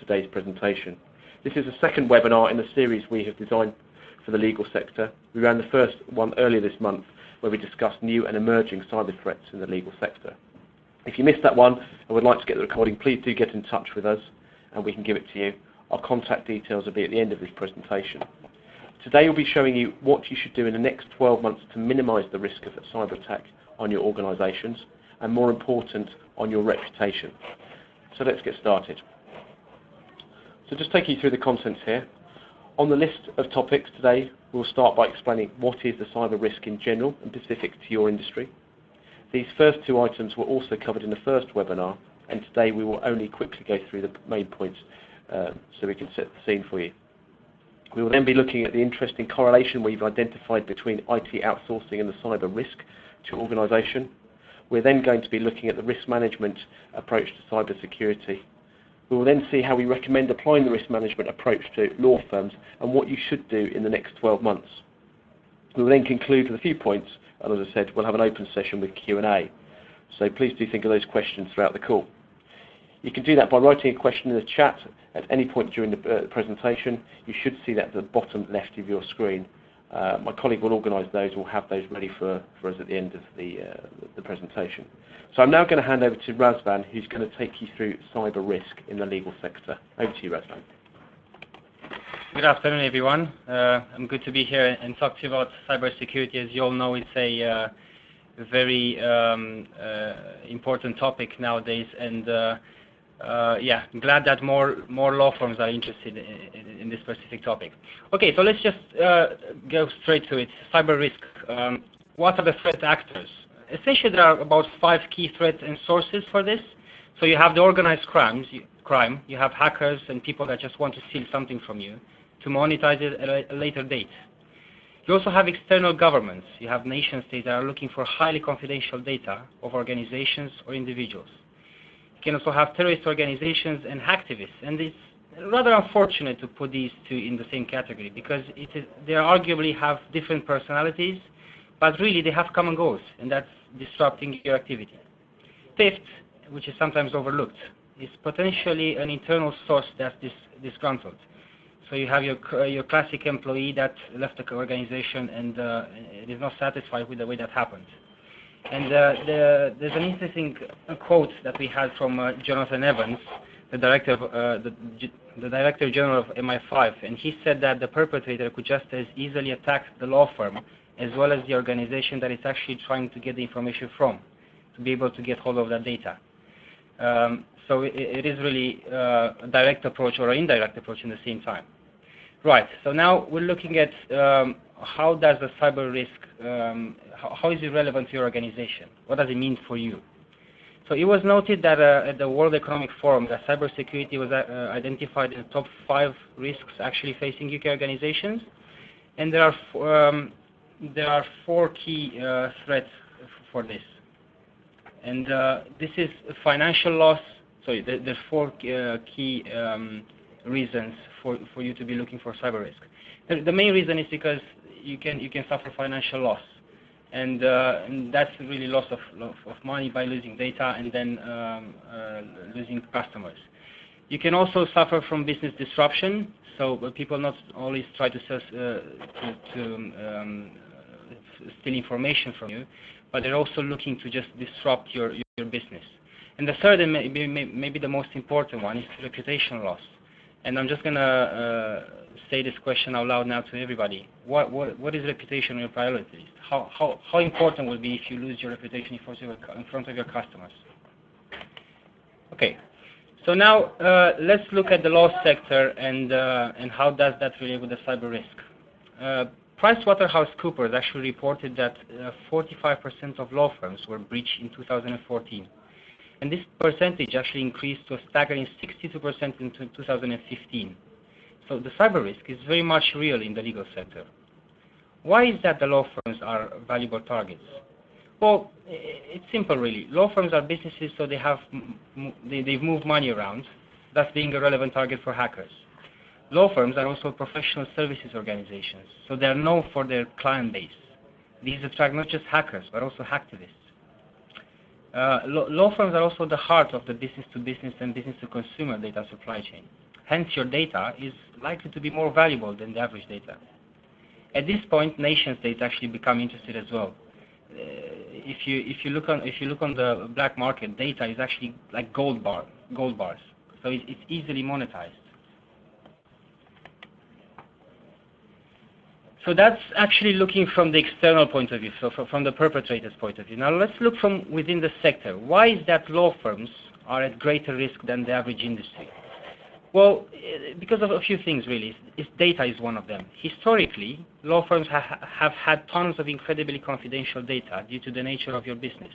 today's presentation. This is the second webinar in the series we have designed for the legal sector. We ran the first one earlier this month where we discussed new and emerging cyber threats in the legal sector. If you missed that one and would like to get the recording, please do get in touch with us and we can give it to you. Our contact details will be at the end of this presentation. Today we'll be showing you what you should do in the next 12 months to minimise the risk of a cyber attack on your organisations and, more important, on your reputation. So let's get started. So just take you through the contents here. On the list of topics today, we'll start by explaining what is the cyber risk in general and specific to your industry. These first two items were also covered in the first webinar, and today we will only quickly go through the main points so we can set the scene for you. We will then be looking at the interesting correlation we've identified between IT outsourcing and the cyber risk to your organisation. We're then going to be looking at the risk management approach to cyber security. We will then see how we recommend applying the risk management approach to law firms and what you should do in the next 12 months. We will then conclude with a few points, and as I said, we'll have an open session with Q&A. So please do think of those questions throughout the call. You can do that by writing a question in the chat at any point during the presentation. You should see that at the bottom left of your screen. My colleague will organise those. We'll have those ready for us at the end of the presentation. So I'm now going to hand over to Razvan, who's going to take you through cyber risk in the legal sector. Over to you, Razvan. Good afternoon, everyone. I'm good to be here and talk to you about cybersecurity. As you all know, it's a very important topic nowadays, and yeah, I'm glad that more law firms are interested in this specific topic. Okay, so let's just go straight to it. Cyber risk. What are the threat actors? Essentially, there are about 5 key threats and sources for this. So you have the organized crime, you have hackers and people that just want to steal something from you to monetize it at a later date. You also have external governments. You have nation states that are looking for highly confidential data of organizations or individuals. You can also have terrorist organizations and hacktivists, and it's rather unfortunate to put these two in the same category because they arguably have different personalities, but really they have common goals, and that's disrupting your activity. Fifth, which is sometimes overlooked, is potentially an internal source that's disgruntled. So you have your classic employee that left the organization and is not satisfied with the way that happened. And there's an interesting quote that we had from Jonathan Evans, the Director General of MI5, and he said that the perpetrator could just as easily attack the law firm as well as the organization that it's actually trying to get the information from, to be able to get hold of that data. So it is really a direct approach or an indirect approach in the same time. Right, so now we're looking at how does the cyber risk, how is it relevant to your organization? What does it mean for you? So it was noted that at the World Economic Forum that cybersecurity was identified in the top 5 risks actually facing UK organizations, and there are 4 key threats for this. And this is financial loss. So there's 4 key reasons for you to be looking for cyber risk. The main reason is because you can suffer financial loss, and that's really loss of money by losing data and then losing customers. You can also suffer from business disruption. So people not always try to steal information from you, but they're also looking to just disrupt your business. And the third, and maybe the most important one, is reputational loss. And I'm just going to say this question out loud now to everybody. What is reputation on your priority list? How important will it be if you lose your reputation in front of your customers? Okay, so now let's look at the law sector and how does that relate with the cyber risk. PricewaterhouseCoopers actually reported that 45% of law firms were breached in 2014. And this percentage actually increased to a staggering 62% in 2015. So the cyber risk is very much real in the legal sector. Why is that the law firms are valuable targets? Well, it's simple really. Law firms are businesses, so they've moved money around, thus being a relevant target for hackers. Law firms are also professional services organizations, so they are known for their client base. These attract not just hackers, but also hacktivists. Law firms are also the heart of the business-to-business and business-to-consumer data supply chain. Hence, your data is likely to be more valuable than the average data. At this point, nation states actually become interested as well. If you look on the black market, data is actually like gold bars. So it's easily monetized. So that's actually looking from the external point of view, so from the perpetrator's point of view. Now let's look from within the sector. Why is that law firms are at greater risk than the average industry? Well, because of a few things really. Data is one of them. Historically, law firms have had tons of incredibly confidential data due to the nature of your business.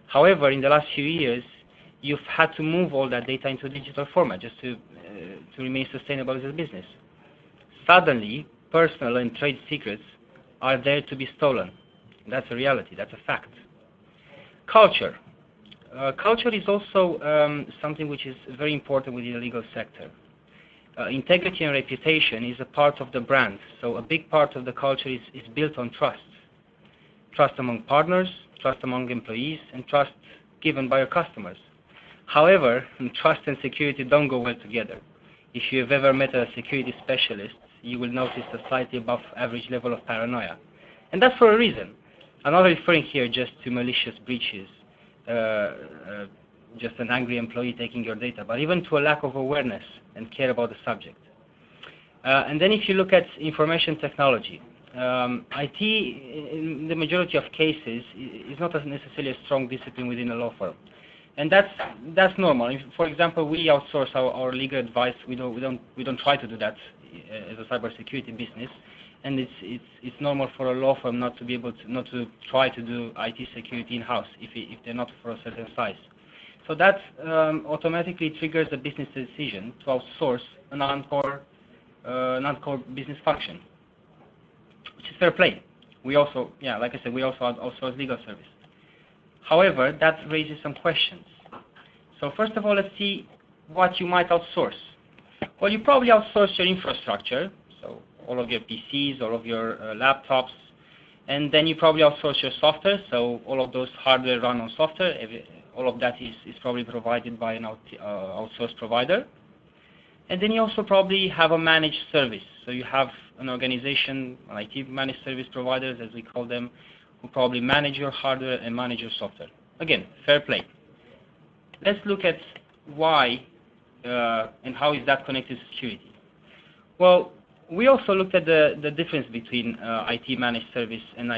However, in the last few years, you've had to move all that data into digital format just to remain sustainable as a business. Suddenly, personal and trade secrets are there to be stolen. That's a reality. That's a fact. Culture. Culture is also something which is very important within the legal sector. Integrity and reputation is a part of the brand. So a big part of the culture is built on trust. Trust among partners, trust among employees, and trust given by your customers. However, trust and security don't go well together. If you have ever met a security specialist, you will notice a slightly above average level of paranoia. And that's for a reason. I'm not referring here just to malicious breaches, just an angry employee taking your data, but even to a lack of awareness and care about the subject. And then if you look at information technology, IT, in the majority of cases, is not necessarily a strong discipline within a law firm. And that's normal. For example, we outsource our legal advice. We don't try to do that as a cybersecurity business, and it's normal for a law firm not to try to do IT security in-house if they're not for a certain size. So that automatically triggers a business decision to outsource a non-core business function, which is fair play. We also, like I said, we also outsource legal service. However, that raises some questions. So first of all, let's see what you might outsource. Well, you probably outsource your infrastructure, so all of your PCs, all of your laptops, and then you probably outsource your software, so all of those hardware run on software. All of that is probably provided by an outsourced provider. And then you also probably have a managed service. So you have an organization, an IT managed service providers, as we call them, who probably manage your hardware and manage your software. Again, fair play. Let's look at why and how is that connected to security. Well, we also looked at the difference between IT managed service and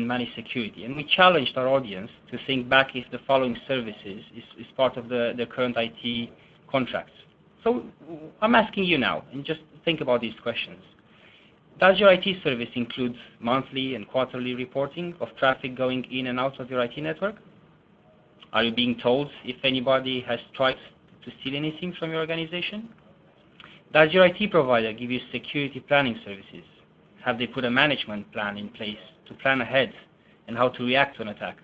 managed security, and we challenged our audience to think back if the following services is part of the current IT contracts. So I'm asking you now, and just think about these questions. Does your IT service include monthly and quarterly reporting of traffic going in and out of your IT network? Are you being told if anybody has tried to steal anything from your organization? Does your IT provider give you security planning services? Have they put a management plan in place to plan ahead and how to react to an attack?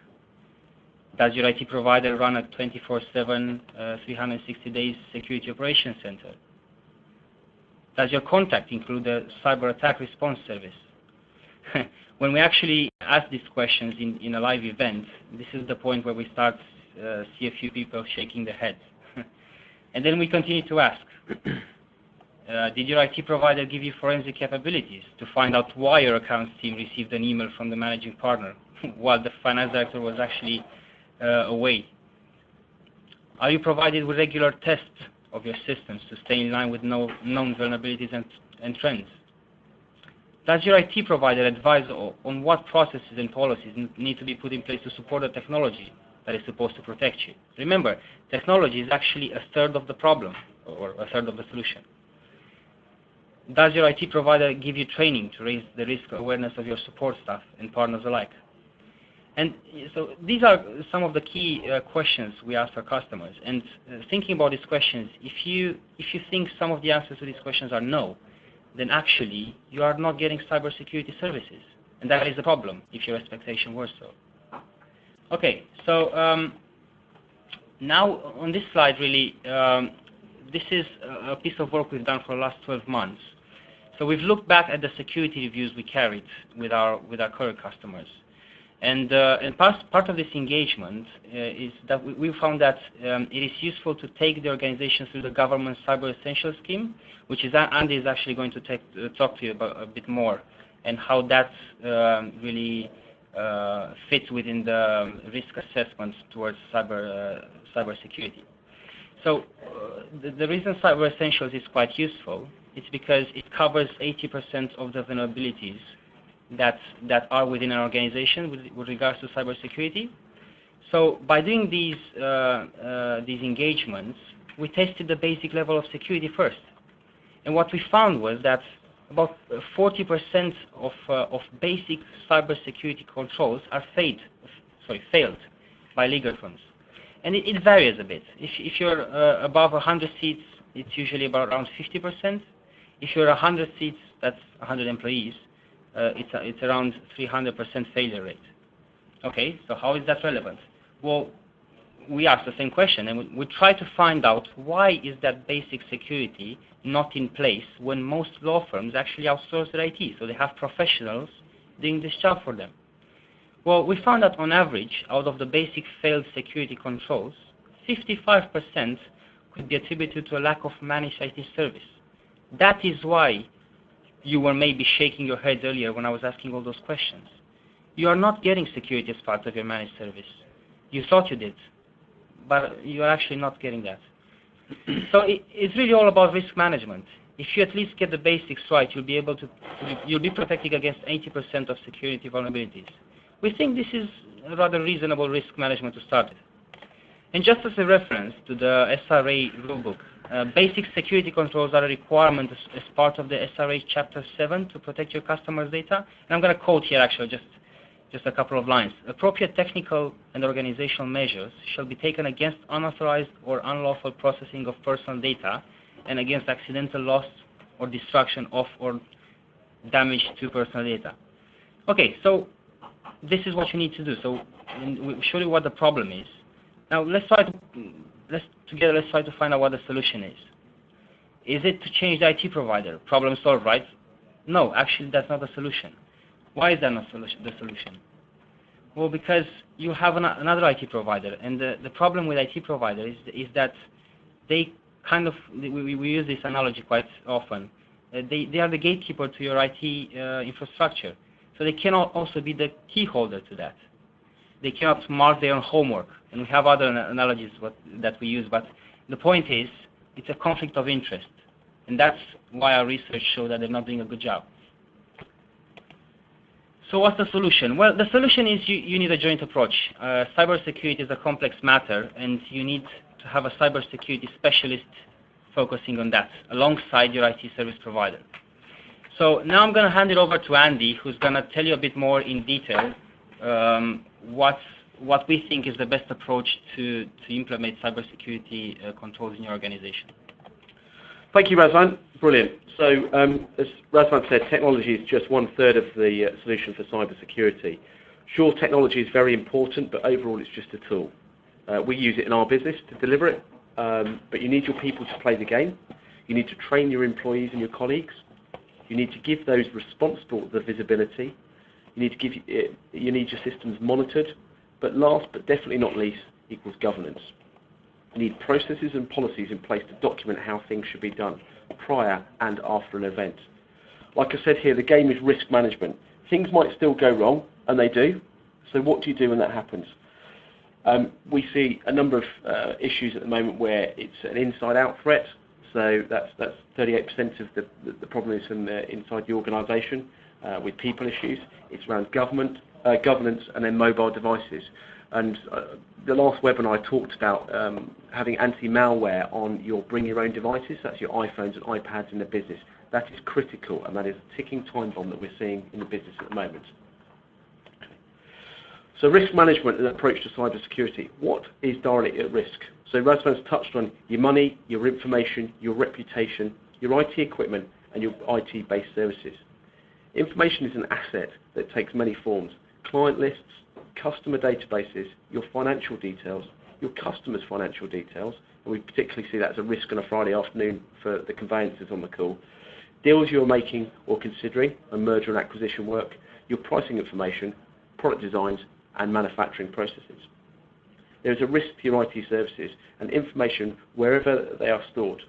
Does your IT provider run a 24/7, 360 days security operations center? Does your contract include a cyber attack response service? When we actually ask these questions in a live event, this is the point where we start see a few people shaking their heads. And then we continue to ask, did your IT provider give you forensic capabilities to find out why your accounts team received an email from the managing partner while the finance director was actually away? Are you provided with regular tests of your systems to stay in line with known vulnerabilities and trends? Does your IT provider advise on what processes and policies need to be put in place to support the technology that is supposed to protect you? Remember, technology is actually a third of the problem or a third of the solution. Does your IT provider give you training to raise the risk awareness of your support staff and partners alike? And so these are some of the key questions we ask our customers. And thinking about these questions, if you think some of the answers to these questions are no, then actually you are not getting cybersecurity services. And that is a problem if your expectation were so. Okay, so now on this slide really, this is a piece of work we've done for the last 12 months. So we've looked back at the security reviews we carried with our current customers. And part of this engagement is that we found that it is useful to take the organization through the government Cyber Essentials scheme, which is Andy is actually going to talk to you about a bit more, and how that really fits within the risk assessments towards cyber security. So the reason Cyber Essentials is quite useful is because it covers 80% of the vulnerabilities that are within an organization with regards to cybersecurity. So by doing these engagements, we tested the basic level of security first, and what we found was that about 40% of basic cybersecurity controls are failed by legal firms, and it varies a bit. If you're above 100 seats, it's usually about around 50%. If you're 100 seats, that's 100 employees. It's around 300% failure rate. Okay, so how is that relevant? Well, we asked the same question, and we try to find out why is that basic security not in place when most law firms actually outsource their IT, so they have professionals doing this job for them. Well, we found that on average, out of the basic failed security controls, 55% could be attributed to a lack of managed IT service. That is why you were maybe shaking your head earlier when I was asking all those questions. You are not getting security as part of your managed service. You thought you did, but you are actually not getting that. So it's really all about risk management. If you at least get the basics right, you'll be protecting against 80% of security vulnerabilities. We think this is a rather reasonable risk management to start with. And just as a reference to the SRA rulebook, basic security controls are a requirement as part of the SRA Chapter 7 to protect your customers' data. And I'm going to quote here actually just a couple of lines. Appropriate technical and organizational measures shall be taken against unauthorized or unlawful processing of personal data and against accidental loss or destruction of or damage to personal data. Okay, so this is what you need to do. So we'll show you what the problem is. Now let's try to find out what the solution is. Is it to change the IT provider? Problem solved, right? No, actually that's not the solution. Why is that not the solution? Well, because you have another IT provider, and the problem with IT providers is that they kind of, we use this analogy quite often, they are the gatekeeper to your IT infrastructure. So they cannot also be the key holder to that. They cannot mark their own homework. And we have other analogies that we use, but the point is, it's a conflict of interest. And that's why our research showed that they're not doing a good job. So what's the solution? Well, the solution is you need a joint approach. Cybersecurity is a complex matter, and you need to have a cybersecurity specialist focusing on that, alongside your IT service provider. So now I'm going to hand it over to Andy, who's going to tell you a bit more in detail what we think is the best approach to implement cybersecurity controls in your organization. Thank you, Razvan. Brilliant. So, as Razvan said, technology is just 1/3 of the solution for cybersecurity. Sure, technology is very important, but overall it's just a tool. We use it in our business to deliver it, but you need your people to play the game. You need to train your employees and your colleagues. You need to give those responsible the visibility. You need your systems monitored, but last but definitely not least equals governance. You need processes and policies in place to document how things should be done prior and after an event. Like I said here, the game is risk management. Things might still go wrong, and they do. So what do you do when that happens? We see a number of issues at the moment where it's an inside-out threat. So that's 38% of the problem is inside the organisation with people issues. It's around governance, and then mobile devices. And the last webinar I talked about having anti-malware on your bring your own devices. That's your iPhones and iPads in the business. That is critical, and that is a ticking time bomb that we're seeing in the business at the moment. So risk management and approach to cybersecurity. What is directly at risk? So Razvan's touched on your money, your information, your reputation, your IT equipment, and your IT-based services. Information is an asset that takes many forms. Client lists, customer databases, your financial details, your customers' financial details, and we particularly see that as a risk on a Friday afternoon for the conveyancers on the call. Deals you're making or considering, and merger and acquisition work, your pricing information, product designs, and manufacturing processes. There is a risk to your IT services and information wherever they are stored,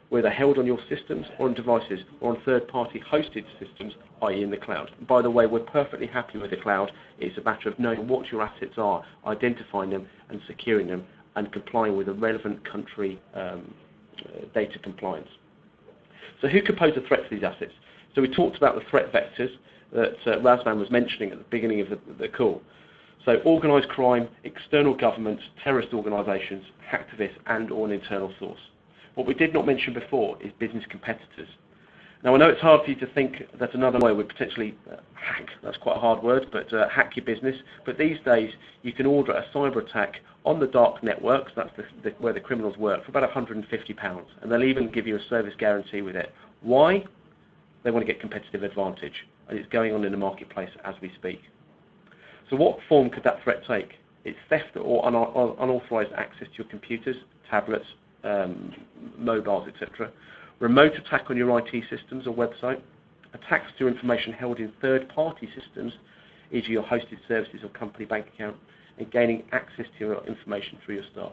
whether held on your systems or on devices or on third-party hosted systems, i.e. in the cloud. And by the way, we're perfectly happy with the cloud. It's a matter of knowing what your assets are, identifying them and securing them, and complying with the relevant country data compliance. So who could pose a threat to these assets? So we talked about the threat vectors that Razvan was mentioning at the beginning of the call. So organised crime, external governments, terrorist organisations, hacktivists, and or an internal source. What we did not mention before is business competitors. Now I know it's hard for you to think that another way would potentially hack, that's quite a hard word, but hack your business. But these days you can order a cyber attack on the dark networks, that's where the criminals work, for about £150, and they'll even give you a service guarantee with it. Why? They want to get competitive advantage, and it's going on in the marketplace as we speak. So what form could that threat take? It's theft or unauthorised access to your computers, tablets, mobiles, etc. Remote attack on your IT systems or website. Attacks to information held in third-party systems, e.g. your hosted services or company bank account, and gaining access to your information through your staff.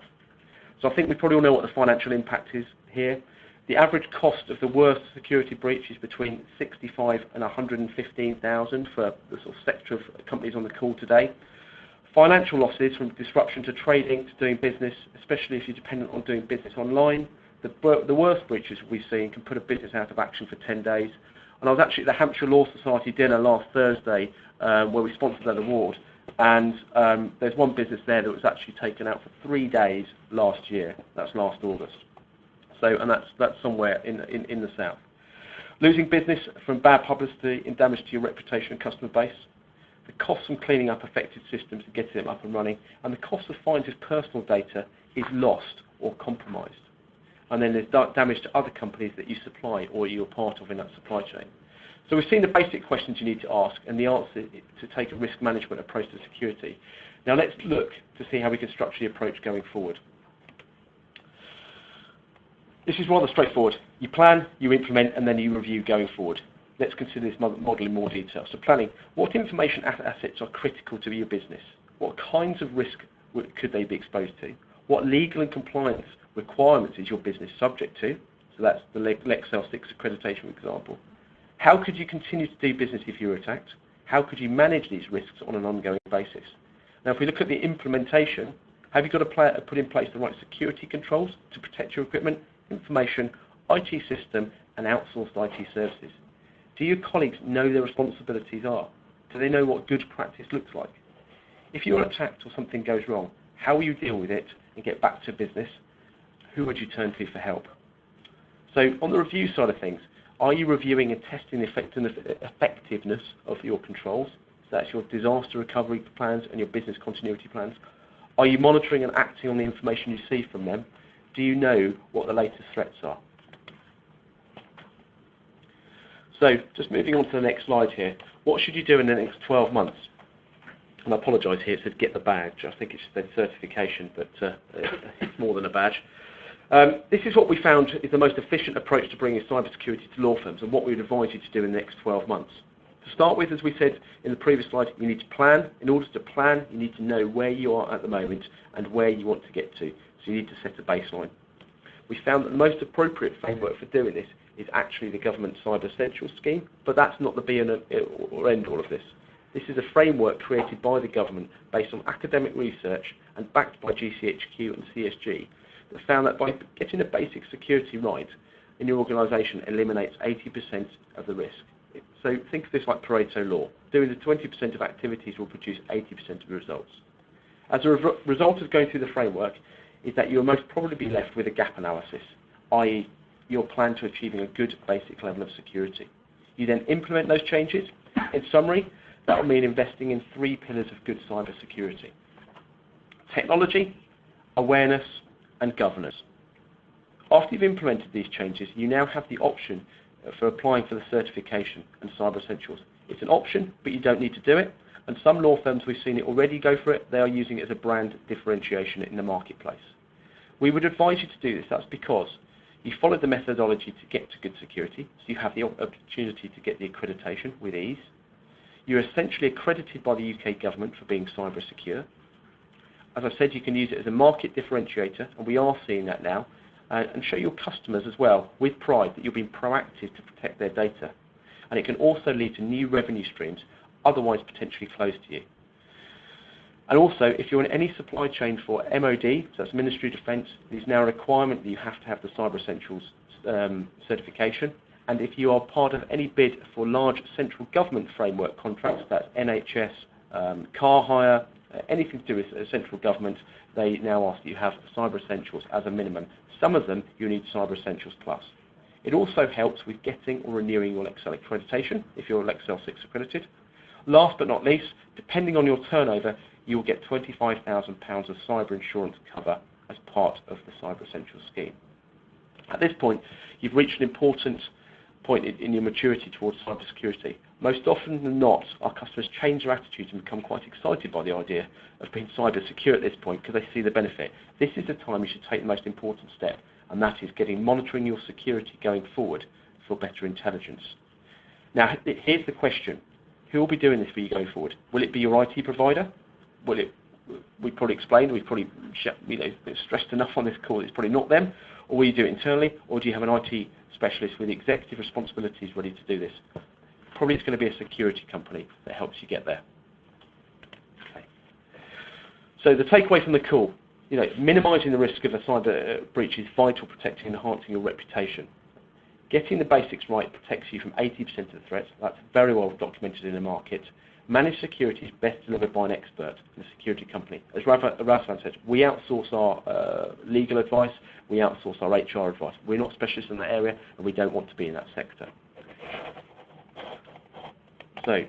So I think we probably all know what the financial impact is here. The average cost of the worst security breach is between 65 and 115,000 for the sort of sector of companies on the call today. Financial losses from disruption to trading to doing business, especially if you're dependent on doing business online. The worst breaches we've seen can put a business out of action for 10 days. And I was actually at the Hampshire Law Society dinner last Thursday where we sponsored that award. And there's one business there that was actually taken out for 3 days last year. That's last August. So, and that's somewhere in the south. Losing business from bad publicity and damage to your reputation and customer base. The cost from cleaning up affected systems and getting them up and running. And the cost of fines if personal data is lost or compromised. And then there's damage to other companies that you supply or you're part of in that supply chain. So we've seen the basic questions you need to ask and the answer to take a risk management approach to security. Now let's look to see how we can structure the approach going forward. This is rather straightforward. You plan, you implement, and then you review going forward. Let's consider this model in more detail. So planning, what information assets are critical to your business? What kinds of risk could they be exposed to? What legal and compliance requirements is your business subject to? So that's the Lexel 6 accreditation, for example. How could you continue to do business if you were attacked? How could you manage these risks on an ongoing basis? Now, if we look at the implementation, have you got to put in place the right security controls to protect your equipment, information, IT system, and outsourced IT services? Do your colleagues know their responsibilities are? Do they know what good practice looks like? If you're attacked or something goes wrong, how will you deal with it and get back to business? Who would you turn to for help? So on the review side of things, are you reviewing and testing the effectiveness of your controls? So that's your disaster recovery plans and your business continuity plans. Are you monitoring and acting on the information you see from them? Do you know what the latest threats are? So just moving on to the next slide here. What should you do in the next 12 months? And I apologise here, it said get the badge. I think it said certification, but it's more than a badge. This is what we found is the most efficient approach to bringing cybersecurity to law firms and what we would advise you to do in the next 12 months. To start with, as we said in the previous slide, you need to plan. In order to plan, you need to know where you are at the moment and where you want to get to. So you need to set a baseline. We found that the most appropriate framework for doing this is actually the Government Cyber Essentials scheme, but that's not the be or end all of this. This is a framework created by the government based on academic research and backed by GCHQ and CSG that found that by getting the basic security right in your organisation eliminates 80% of the risk. So think of this like Pareto law. Doing the 20% of activities will produce 80% of the results. As a result of going through the framework is that you'll most probably be left with a gap analysis, i.e. your plan to achieving a good basic level of security. You then implement those changes. In summary, that will mean investing in 3 pillars of good cyber security: technology, awareness, and governance. After you've implemented these changes, you now have the option for applying for the certification and Cyber Essentials. It's an option, but you don't need to do it. And some law firms, we've seen it already go for it. They are using it as a brand differentiation in the marketplace. We would advise you to do this. That's because you followed the methodology to get to good security, so you have the opportunity to get the accreditation with ease. You're essentially accredited by the UK government for being cyber secure. As I said, you can use it as a market differentiator, and we are seeing that now, and show your customers as well, with pride, that you're being proactive to protect their data. And it can also lead to new revenue streams, otherwise potentially closed to you. And also, if you're in any supply chain for MOD, so that's Ministry of Defence, it is now a requirement that you have to have the Cyber Essentials certification. And if you are part of any bid for large central government framework contracts, that's NHS, car hire, anything to do with central government, they now ask that you have Cyber Essentials as a minimum. Some of them you need Cyber Essentials Plus. It also helps with getting or renewing your Lexcel accreditation if you're Lexcel 6 accredited. Last but not least, depending on your turnover, you will get £25,000 of cyber insurance cover as part of the Cyber Essentials scheme. At this point, you've reached an important point in your maturity towards cyber security. Most often than not, our customers change their attitudes and become quite excited by the idea of being cyber secure at this point because they see the benefit. This is the time you should take the most important step, and that is monitoring your security going forward for better intelligence. Now, here's the question. Who will be doing this for you going forward? Will it be your IT provider? We've probably explained, we've probably stressed enough on this call, it's probably not them. Or will you do it internally, or do you have an IT specialist with executive responsibilities ready to do this? Probably it's going to be a security company that helps you get there. Okay. So the takeaway from the call, minimising the risk of a cyber breach is vital, protecting and enhancing your reputation. Getting the basics right protects you from 80% of the threats. That's very well documented in the market. Managed security is best delivered by an expert in a security company. As Razvan said, we outsource our legal advice, we outsource our HR advice. We're not specialists in that area, and we don't want to be in that sector. So,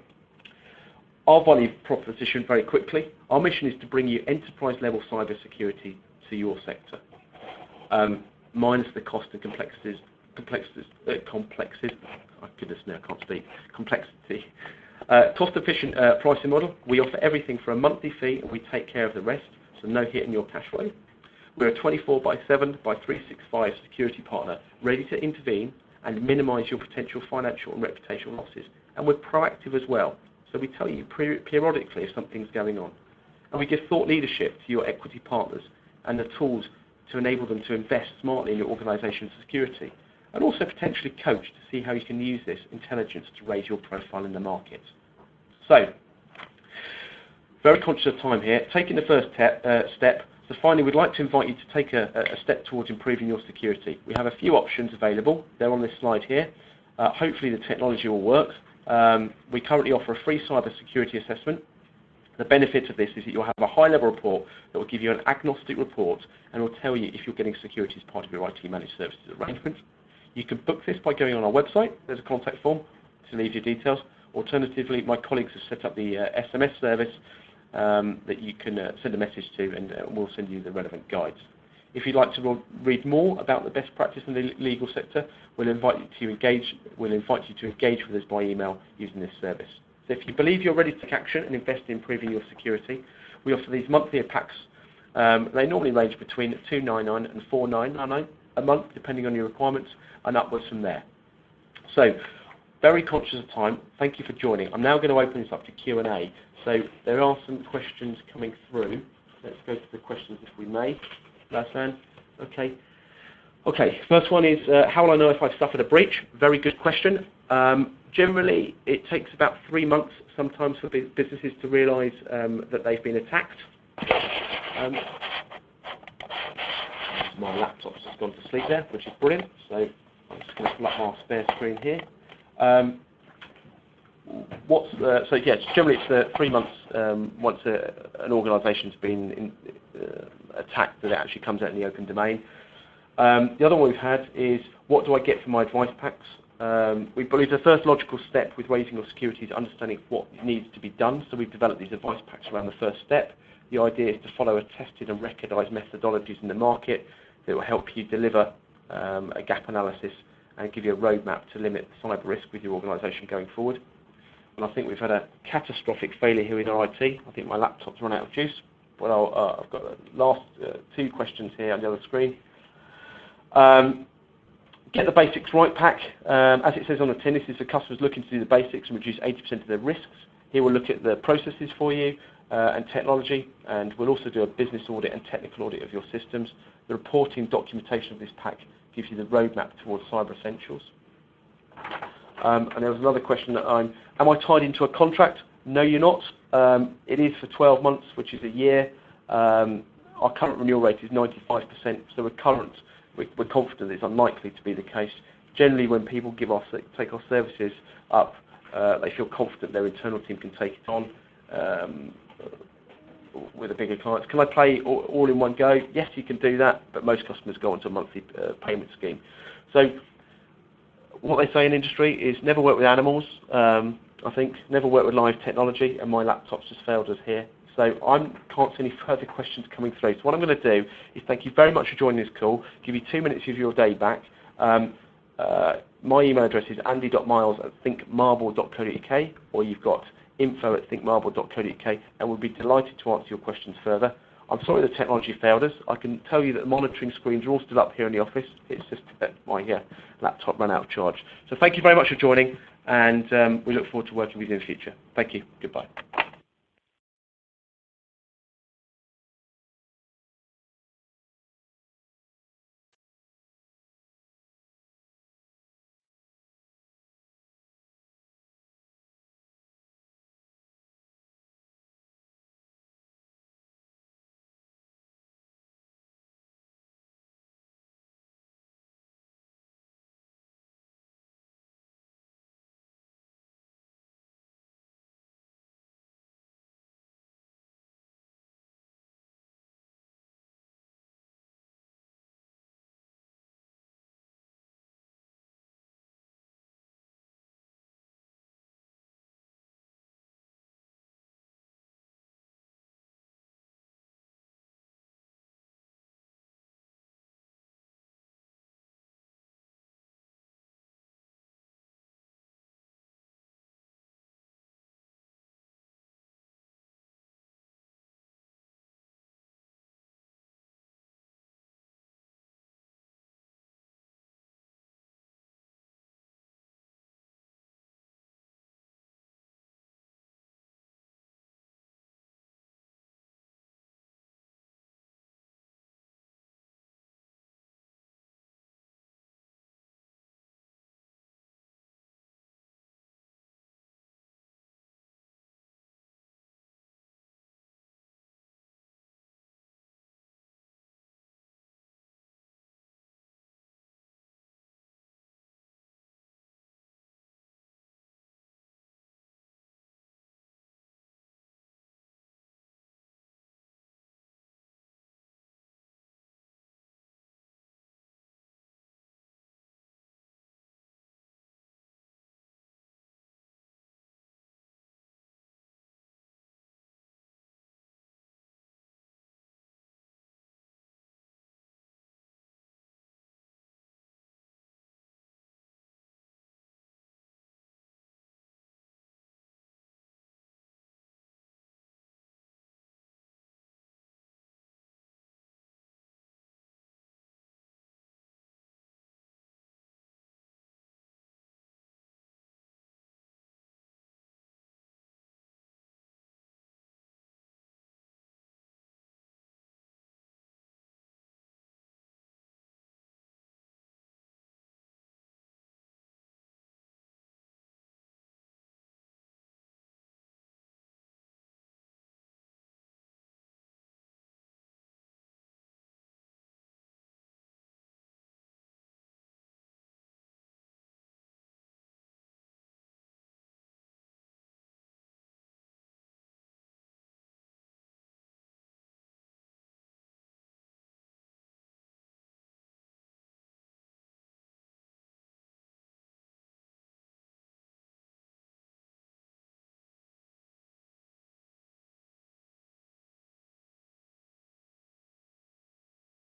our value proposition very quickly. Our mission is to bring you enterprise-level cyber security to your sector, minus the cost and complexity. Oh, goodness me, I can't speak. Complexity. Cost-efficient pricing model. We offer everything for a monthly fee, and we take care of the rest, so no hit in your cash flow. We're a 24/7/365 security partner, ready to intervene and minimise your potential financial and reputational losses. And we're proactive as well, so we tell you periodically if something's going on. And we give thought leadership to your equity partners and the tools to enable them to invest smartly in your organisation's security, and also potentially coach to see how you can use this intelligence to raise your profile in the market. So, very conscious of time here, taking the first step. So finally, we'd like to invite you to take a step towards improving your security. We have a few options available. They're on this slide here. Hopefully the technology will work. We currently offer a free cyber security assessment. The benefit of this is that you'll have a high-level report that will give you an agnostic report and will tell you if you're getting security as part of your IT managed services arrangement. You can book this by going on our website. There's a contact form to leave your details. Alternatively, my colleagues have set up the SMS service that you can send a message to, and we'll send you the relevant guides. If you'd like to read more about the best practice in the legal sector, we'll invite you to engage with us by email using this service. So if you believe you're ready to take action and invest in improving your security, we offer these monthly packs. They normally range between £299 and £499 a month, depending on your requirements, and upwards from there. So, very conscious of time. Thank you for joining. I'm now going to open this up to Q&A. So there are some questions coming through. Let's go to the questions if we may. Razvan? Okay. Okay, first one is, how will I know if I've suffered a breach? Very good question. Generally, it takes about 3 months sometimes for businesses to realise that they've been attacked. My laptop's just gone to sleep there, which is brilliant. So I'm just going to pull up my spare screen here. Generally it's 3 months once an organisation's been attacked that it actually comes out in the open domain. The other one we've had is, what do I get for my advice packs? We believe the first logical step with raising your security is understanding what needs to be done, so we've developed these advice packs around the first step. The idea is to follow a tested and recognised methodologies in the market that will help you deliver a gap analysis and give you a roadmap to limit cyber risk with your organisation going forward. And I think we've had a catastrophic failure here with our IT. I think my laptop's run out of juice. But I've got the last 2 questions here on the other screen. Get the basics right pack. As it says on the tin, this is for customers looking to do the basics and reduce 80% of their risks. He will look at the processes for you and technology, and we'll also do a business audit and technical audit of your systems. The reporting documentation of this pack gives you the roadmap towards Cyber Essentials. And there was another question that am I tied into a contract? No, you're not. It is for 12 months, which is a year. Our current renewal rate is 95%, so we're confident it's unlikely to be the case. Generally, when people take our services up, they feel confident their internal team can take it on with the bigger clients. Can I pay all in one go? Yes, you can do that, but most customers go onto a monthly payment scheme. So what they say in industry is never work with animals. I think never work with live technology, and my laptop's just failed us here. So I can't see any further questions coming through. So what I'm going to do is thank you very much for joining this call, give you 2 minutes of your day back. My email address is andy.miles@thinkmarble.co.uk, or you've got info@thinkmarble.co.uk, and we'll be delighted to answer your questions further. I'm sorry the technology failed us. I can tell you that the monitoring screens are all still up here in the office. It's just that my laptop ran out of charge. So thank you very much for joining, and we look forward to working with you in the future. Thank you. Goodbye.